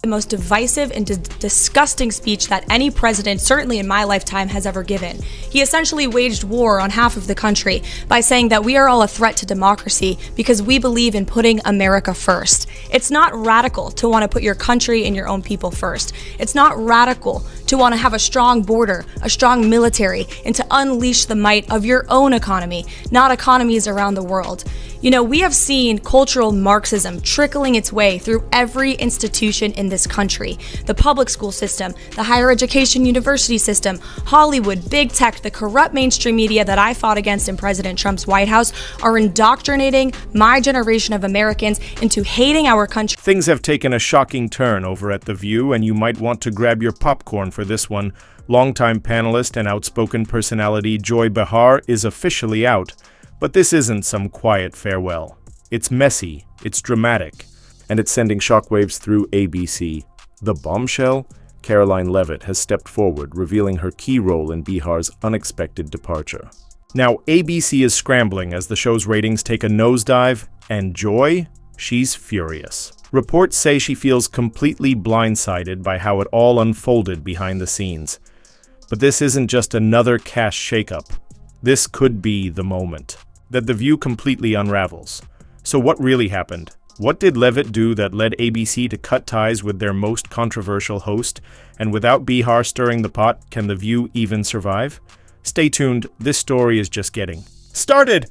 The most divisive and disgusting speech that any president, certainly in my lifetime, has ever given. He essentially waged war on half of the country by saying that we are all a threat to democracy because we believe in putting America first. It's not radical to want to put your country and your own people first. It's not radical to want to have a strong border, a strong military, and to unleash the might of your own economy, not economies around the world. You know, we have seen cultural Marxism trickling its way through every institution in this country. The public school system, the higher education university system, Hollywood, big tech, the corrupt mainstream media that I fought against in President Trump's White House are indoctrinating my generation of Americans into hating our country. Things have taken a shocking turn over at The View, and you might want to grab your popcorn for this one. Longtime panelist and outspoken personality Joy Behar is officially out. But this isn't some quiet farewell. It's messy, it's dramatic, and it's sending shockwaves through ABC. The bombshell? Karoline Leavitt has stepped forward, revealing her key role in Behar's unexpected departure. Now, ABC is scrambling as the show's ratings take a nosedive, and Joy? She's furious. Reports say she feels completely blindsided by how it all unfolded behind the scenes. But this isn't just another cash shakeup. This could be the moment that The View completely unravels. So what really happened? What did Leavitt do that led ABC to cut ties with their most controversial host? And without Behar stirring the pot, can The View even survive? Stay tuned, this story is just getting started.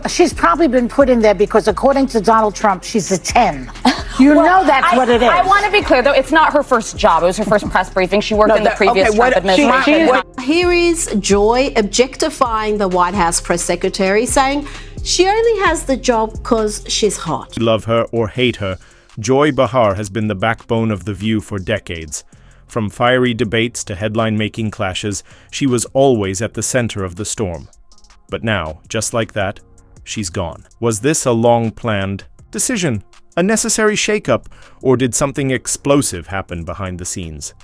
She's probably been put in there because according to Donald Trump, she's a 10. You know that's what it is. I want to be clear, though, it's not her first job. It was her first press briefing. She worked in the previous Trump administration. Here is Joy objectifying the White House press secretary, saying she only has the job because she's hot. Love her or hate her, Joy Behar has been the backbone of The View for decades. From fiery debates to headline-making clashes, she was always at the center of the storm. But now, just like that, she's gone. Was this a long-planned decision? A necessary shakeup, or did something explosive happen behind the scenes?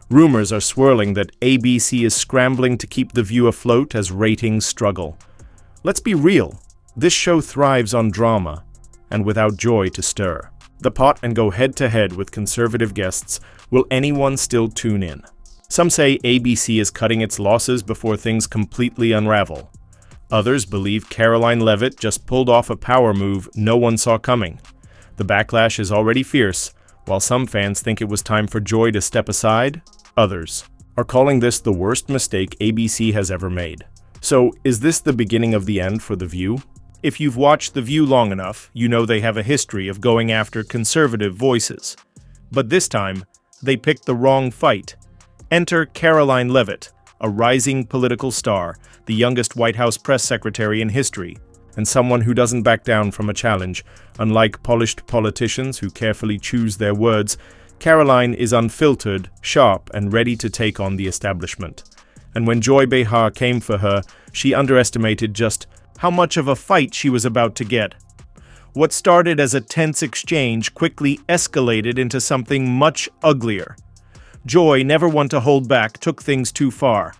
Rumors are swirling that ABC is scrambling to keep The View afloat as ratings struggle. Let's be real, this show thrives on drama, and without Joy to stir the pot and go head-to-head with conservative guests, will anyone still tune in? Some say ABC is cutting its losses before things completely unravel. Others believe Karoline Leavitt just pulled off a power move no one saw coming. The backlash is already fierce. While some fans think it was time for Joy to step aside, others are calling this the worst mistake ABC has ever made. So, is this the beginning of the end for The View? If you've watched The View long enough, you know they have a history of going after conservative voices. But this time, they picked the wrong fight. Enter Karoline Leavitt, a rising political star, the youngest White House press secretary in history, and someone who doesn't back down from a challenge. Unlike polished politicians who carefully choose their words, Karoline is unfiltered, sharp, and ready to take on the establishment. And when Joy Behar came for her, she underestimated just how much of a fight she was about to get. What started as a tense exchange quickly escalated into something much uglier. Joy, never one to hold back, took things too far,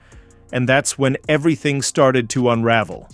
and that's when everything started to unravel.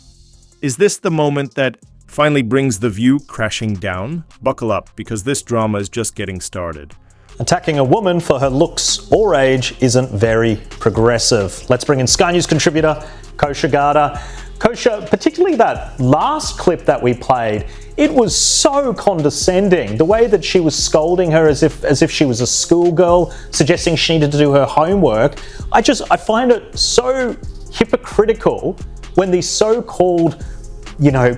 Is this the moment that finally brings The View crashing down? Buckle up, because this drama is just getting started. Attacking a woman for her looks or age isn't very progressive. Let's bring in Sky News contributor Kosha Garda. Kosha, particularly that last clip that we played, it was so condescending. The way that she was scolding her as if she was a schoolgirl, suggesting she needed to do her homework. I find it so hypocritical when these so-called,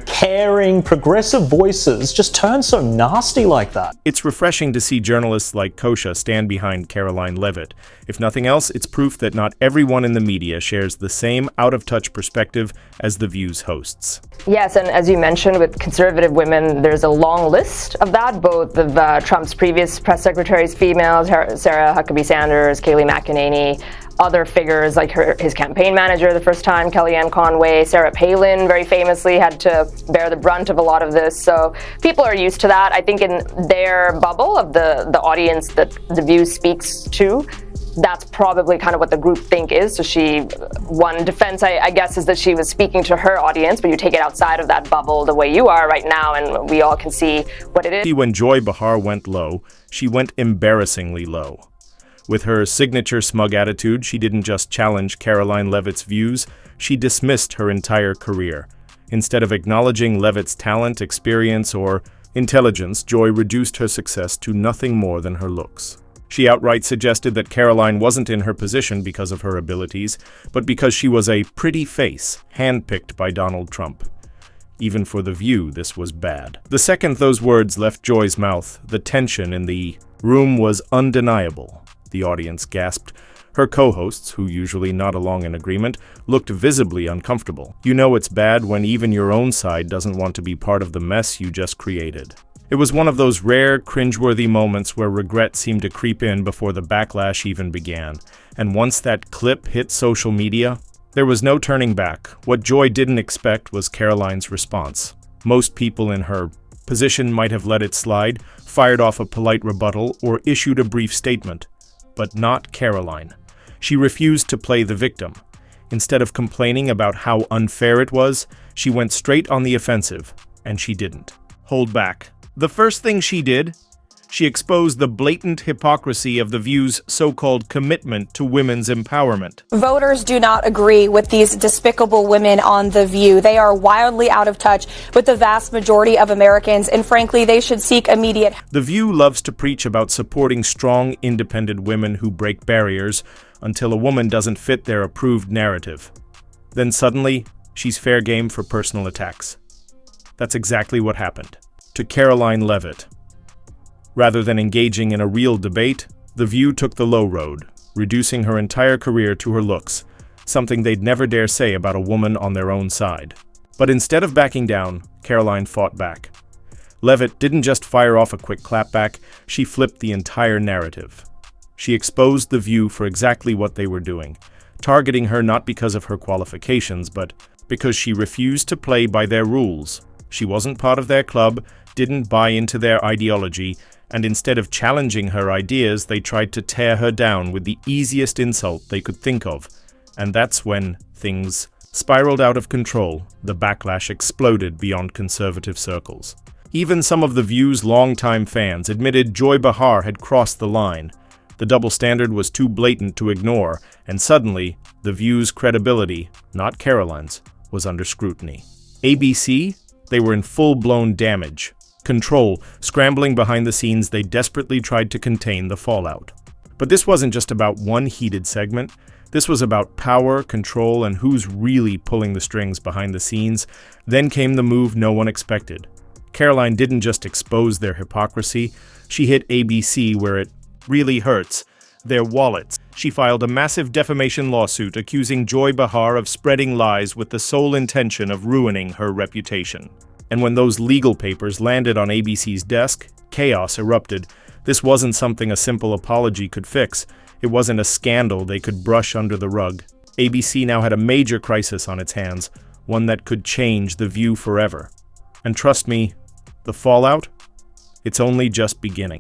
caring, progressive voices just turn so nasty like that. It's refreshing to see journalists like Kosha stand behind Karoline Leavitt. If nothing else, it's proof that not everyone in the media shares the same out-of-touch perspective as The View's hosts. Yes, and as you mentioned, with conservative women, there's a long list of that, both of Trump's previous press secretaries, females, Sarah Huckabee Sanders, Kayleigh McEnany, other figures like his campaign manager the first time, Kellyanne Conway, Sarah Palin very famously had to bear the brunt of a lot of this. So people are used to that. I think in their bubble of the audience that The View speaks to, that's probably kind of what the group think is. So one defense, I guess, is that she was speaking to her audience, but you take it outside of that bubble the way you are right now, and we all can see what it is. When Joy Behar went low, she went embarrassingly low. With her signature smug attitude, she didn't just challenge Karoline Leavitt's views, she dismissed her entire career. Instead of acknowledging Leavitt's talent, experience, or intelligence, Joy reduced her success to nothing more than her looks. She outright suggested that Karoline wasn't in her position because of her abilities, but because she was a pretty face, handpicked by Donald Trump. Even for The View, this was bad. The second those words left Joy's mouth, the tension in the room was undeniable. The audience gasped. Her co-hosts, who usually nod along in agreement, looked visibly uncomfortable. You know it's bad when even your own side doesn't want to be part of the mess you just created. It was one of those rare, cringeworthy moments where regret seemed to creep in before the backlash even began. And once that clip hit social media, there was no turning back. What Joy didn't expect was Karoline's response. Most people in her position might have let it slide, fired off a polite rebuttal, or issued a brief statement. But not Karoline. She refused to play the victim. Instead of complaining about how unfair it was, she went straight on the offensive, and she didn't hold back. The first thing she did, she exposed the blatant hypocrisy of The View's so-called commitment to women's empowerment. Voters do not agree with these despicable women on The View. They are wildly out of touch with the vast majority of Americans, and frankly, they should seek immediate. The View loves to preach about supporting strong, independent women who break barriers until a woman doesn't fit their approved narrative. Then suddenly, she's fair game for personal attacks. That's exactly what happened to Karoline Leavitt. Rather than engaging in a real debate, The View took the low road, reducing her entire career to her looks, something they'd never dare say about a woman on their own side. But instead of backing down, Karoline fought back. Leavitt didn't just fire off a quick clapback, she flipped the entire narrative. She exposed The View for exactly what they were doing, targeting her not because of her qualifications, but because she refused to play by their rules. She wasn't part of their club, didn't buy into their ideology, and instead of challenging her ideas, they tried to tear her down with the easiest insult they could think of. And that's when things spiraled out of control. The backlash exploded beyond conservative circles. Even some of The View's longtime fans admitted Joy Behar had crossed the line. The double standard was too blatant to ignore, and suddenly, The View's credibility, not Karoline's, was under scrutiny. ABC? They were in full-blown damage. Control, scrambling behind the scenes, they desperately tried to contain the fallout. But this wasn't just about one heated segment. This was about power, control, and who's really pulling the strings behind the scenes. Then came the move no one expected. Karoline didn't just expose their hypocrisy, she hit ABC where it really hurts, their wallets. She filed a massive defamation lawsuit accusing Joy Behar of spreading lies with the sole intention of ruining her reputation. And when those legal papers landed on ABC's desk, chaos erupted. This wasn't something a simple apology could fix. It wasn't a scandal they could brush under the rug. ABC now had a major crisis on its hands, one that could change The View forever. And trust me, the fallout? It's only just beginning.